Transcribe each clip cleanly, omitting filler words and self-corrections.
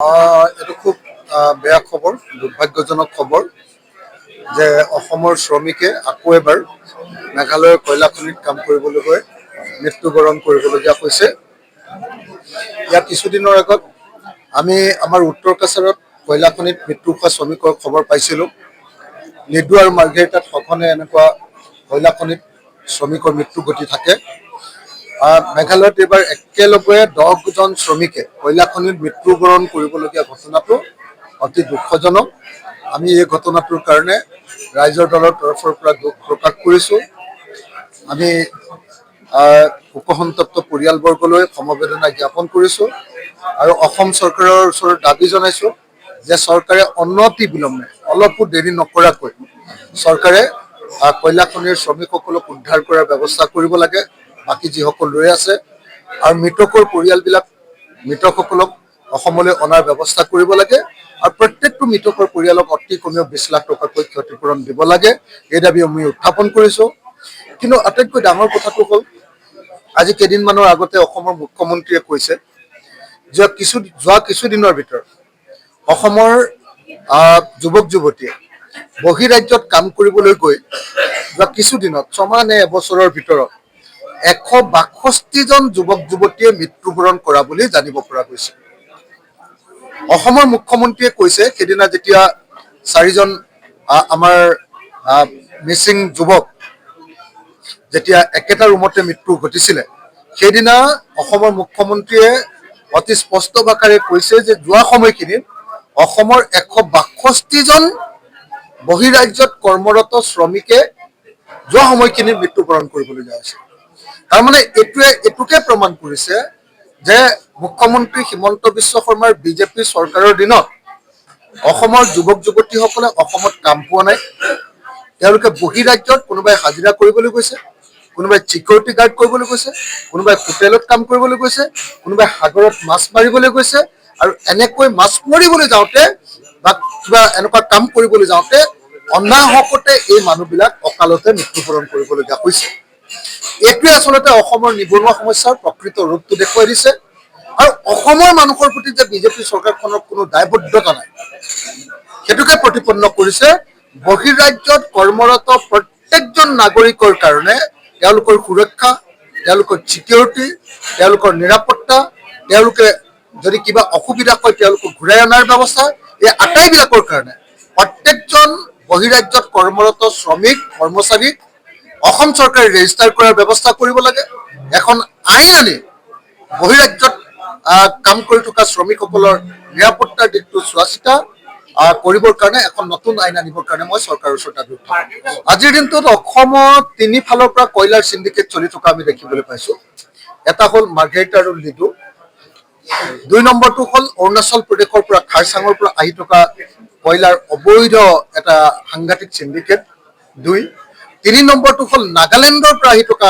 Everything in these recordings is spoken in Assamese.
এইটো খুব বেয়া খবৰ, দুৰ্ভাগ্যজনক খবৰ যে অসমৰ শ্ৰমিকে আকৌ এবাৰ মেঘালয়ৰ কয়লা খনিত কাম কৰিবলৈ গৈ মৃত্যুবৰণ কৰিবলগীয়া হৈছে। ইয়াৰ কিছুদিনৰ আগত আমি আমাৰ উত্তৰ কাছাৰত কয়লা খনিত মৃত্যু হোৱা শ্ৰমিকৰ খবৰ পাইছিলোঁ। লিডু আৰু মাৰ্ঘেৰিটাত সঘনে এনেকুৱা কয়লা খনিত শ্ৰমিকৰ মৃত্যু ঘটি থাকে। মেঘালয়ত এইবাৰ একেলগে 10জন শ্ৰমিকে কয়লা খনিত মৃত্যুবৰণ কৰিবলগীয়া ঘটনাটো অতি দুখজনক। আমি এই ঘটনাটোৰ কাৰণে ৰাইজৰ দলৰ তৰফৰ পৰা দুখ প্ৰকাশ কৰিছোঁ। আমি শোকসন্তপ্ত পৰিয়ালবৰ্গলৈ সমবেদনা জ্ঞাপন কৰিছোঁ আৰু অসম চৰকাৰৰ ওচৰত দাবী জনাইছোঁ যে চৰকাৰে অনতি বিলম্বে অলপো দেৰি নকৰাকৈ চৰকাৰে কয়লা খনিৰ শ্ৰমিকসকলক উদ্ধাৰ কৰাৰ ব্যৱস্থা কৰিব লাগে। বাকী যিসকল ৰৈ আছে আৰু মৃতকৰ পৰিয়ালবিলাক মৃতকসকলক অসমলৈ অনাৰ ব্যৱস্থা কৰিব লাগে আৰু প্ৰত্যেকটো মৃতকৰ পৰিয়ালক অতি কমেও 20 লাখ টকাকৈ ক্ষতিপূৰণ দিব লাগে। এই দাবী আমি উত্থাপন কৰিছোঁ। কিন্তু আটাইতকৈ ডাঙৰ কথাটো হ'ল আজি কেইদিনমানৰ আগতে অসমৰ মুখ্যমন্ত্ৰীয়ে কৈছে যে যোৱা কিছুদিনৰ ভিতৰত অসমৰ যুৱক যুৱতীয়ে বহিৰাজ্যত কাম কৰিবলৈ গৈ যোৱা কিছুদিনত 6 মাহ নে এবছৰৰ ভিতৰত 162জন যুৱক যুৱতীয়ে মৃত্যুবৰণ কৰা বুলি জানিব পৰা গৈছে। অসমৰ মুখ্যমন্ত্ৰীয়ে কৈছে সেইদিনা যেতিয়া 4জন আমাৰ মিচিং যুৱক যেতিয়া একেটা ৰুমতে মৃত্যু ঘটিছিলে, সেইদিনা অসমৰ মুখ্যমন্ত্ৰীয়ে অতি স্পষ্ট ভাষাৰে কৈছে যে যোৱা সময়খিনিত অসমৰ 162জন বহিৰাজ্যত কৰ্মৰত শ্ৰমিকে যোৱা সময়খিনিত মৃত্যুবৰণ কৰিবলগীয়া হৈছে। তাৰমানে এইটোকে প্ৰমাণ কৰিছে যে মুখ্যমন্ত্ৰী হিমন্ত বিশ্ব শৰ্মাৰ বিজেপি চৰকাৰৰ দিনত অসমৰ যুৱক যুৱতীসকলে অসমত কাম পোৱা নাই। তেওঁলোকে বহিৰাজ্যত কোনোবাই হাজিৰা কৰিবলৈ গৈছে, কোনোবাই চিকিউৰিটি গাৰ্ড কৰিবলৈ গৈছে, কোনোবাই হোটেলত কাম কৰিবলৈ গৈছে, কোনোবাই সাগৰত মাছ মাৰিবলৈ গৈছে আৰু এনেকৈ মাছ মাৰিবলৈ যাওঁতে বা কিবা এনেকুৱা কাম কৰিবলৈ যাওঁতে অনাহকতে এই মানুহবিলাক অকালতে মৃত্যুবৰণ কৰিবলগীয়া হৈছে। এইটোৱে আচলতে অসমৰ নিবনুৱা সমস্যাৰ প্ৰকৃত ৰূপটো দেখুৱাই দিছে আৰু অসমৰ মানুহৰ প্ৰতি যে বিজেপি চৰকাৰখনৰ কোনো দায়বদ্ধতা নাই সেইটোকে প্ৰতিপন্ন কৰিছে। বহিৰাজ্যত কৰ্মৰত প্ৰত্যেকজন নাগৰিকৰ কাৰণে তেওঁলোকৰ সুৰক্ষা, তেওঁলোকৰ চিকিউৰিটি, তেওঁলোকৰ নিৰাপত্তা, তেওঁলোকে যদি কিবা অসুবিধা হয় তেওঁলোকক ঘূৰাই অনাৰ ব্যৱস্থা, এই আটাইবিলাকৰ কাৰণে প্ৰত্যেকজন বহিৰাজ্যত কৰ্মৰত শ্ৰমিক কৰ্মচাৰীক অসম চৰকাৰে ৰেজিষ্টাৰ কৰাৰ ব্যৱস্থা কৰিব লাগে। এখন আইন আনি বহিৰাজ্যত কাম কৰি থকা শ্ৰমিকসকলৰ নিৰাপত্তাৰ দিশটো চোৱা চিতা কৰিবৰ কাৰণে এখন নতুন আইন আনিবৰ কাৰণে মই চৰকাৰৰ ওচৰত দাবী উত্থাপন কৰিছোঁ। আজিৰ দিনটোত অসমত 3 ফালৰ পৰা কয়লাৰ চিণ্ডিকেট চলি থকা আমি দেখিবলৈ পাইছোঁ। এটা হ'ল মাৰ্ঘেৰিটা আৰু লিডু, 2 নম্বৰটো হ'ল অৰুণাচল প্ৰদেশৰ পৰা খাৰচাঙৰ পৰা আহি থকা কয়লাৰ অবৈধ এটা সাংঘাতিক চিণ্ডিকেট 2, 3 নম্বৰটো হ'ল নাগালেণ্ডৰ পৰা আহি থকা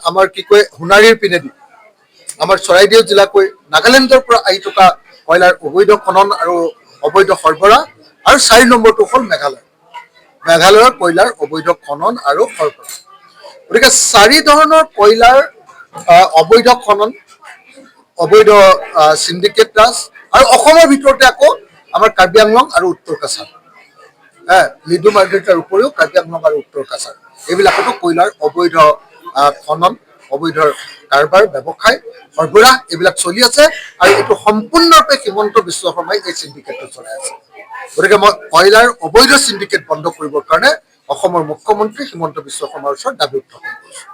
আমাৰ কি কয় সোণাৰীৰ পিনেদি আমাৰ চৰাইদেউ জিলাকৈ নাগালেণ্ডৰ পৰা আহি থকা কয়লাৰ অবৈধ খনন আৰু অবৈধ সৰবৰাহ, আৰু 4 নম্বৰটো হ'ল মেঘালয়ৰ কয়লাৰ অবৈধ খনন আৰু সৰবৰাহ। গতিকে 4 ধৰণৰ কয়লাৰ অবৈধ খনন, অবৈধ চিণ্ডিকেট ৰাজ আৰু অসমৰ ভিতৰতে আকৌ আমাৰ কাৰ্বি আংলং আৰু উত্তৰ কাছাৰ, লিডু মাৰ্ঘেৰিটাৰ উপৰিও কাৰ্বি আংলং আৰু উত্তৰ কাছাৰ এইবিলাকতো কয়লাৰ অবৈধ খনন, অবৈধ কাৰবাৰ, ব্যৱসায়, সৰবৰাহ এইবিলাক চলি আছে আৰু এইটো সম্পূৰ্ণৰূপে হিমন্ত বিশ্ব শৰ্মাই এই চিণ্ডিকেটটো চলাই আছে। গতিকে মই কয়লাৰ অবৈধ চিণ্ডিকেট বন্ধ কৰিবৰ কাৰণে অসমৰ মুখ্যমন্ত্ৰী হিমন্ত বিশ্ব শৰ্মাৰ ওচৰত দাবী উত্থাপন কৰিছোঁ।